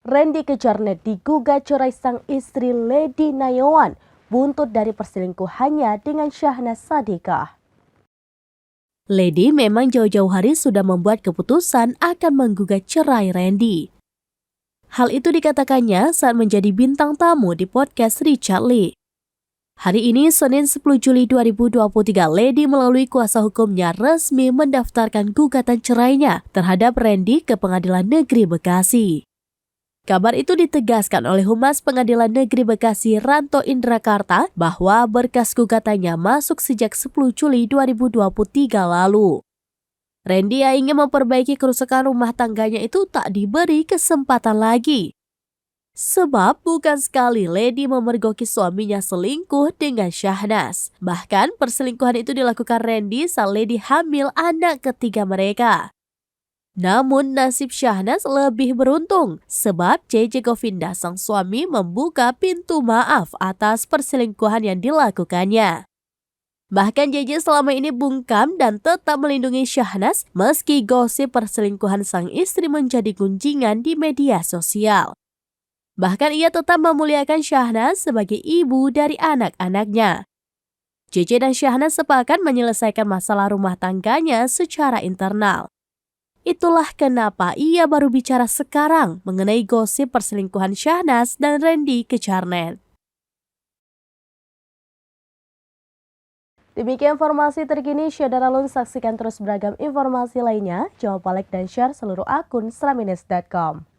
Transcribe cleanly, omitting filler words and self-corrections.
Randy Kejarnet digugat cerai sang istri Lady Nayawan buntut dari perselingkuhannya dengan Syahnaz Sadiqah. Lady memang jauh-jauh hari sudah membuat keputusan akan menggugat cerai Randy. Hal itu dikatakannya saat menjadi bintang tamu di podcast Richard Lee. Hari ini, Senin 10 Juli 2023, Lady melalui kuasa hukumnya resmi mendaftarkan gugatan cerainya terhadap Randy ke Pengadilan Negeri Bekasi. Kabar itu ditegaskan oleh Humas Pengadilan Negeri Bekasi Ranto Indrakarta bahwa berkas gugatannya masuk sejak 10 Juli 2023 lalu. Randy yang ingin memperbaiki kerusakan rumah tangganya itu tak diberi kesempatan lagi. Sebab bukan sekali Lady memergoki suaminya selingkuh dengan Syahnaz. Bahkan perselingkuhan itu dilakukan Randy saat Lady hamil anak ketiga mereka. Namun nasib Syahnaz lebih beruntung sebab JJ Govinda sang suami membuka pintu maaf atas perselingkuhan yang dilakukannya. Bahkan JJ selama ini bungkam dan tetap melindungi Syahnaz meski gosip perselingkuhan sang istri menjadi gunjingan di media sosial. Bahkan ia tetap memuliakan Syahnaz sebagai ibu dari anak-anaknya. JJ dan Syahnaz sepakat menyelesaikan masalah rumah tangganya secara internal. Itulah kenapa ia baru bicara sekarang mengenai gosip perselingkuhan Syahnaz dan Randy Kejarnet. Demikian informasi terkini, Syedara Lun, saksikan terus beragam informasi lainnya. Jangan lupa like dan share seluruh akun selaminus.com.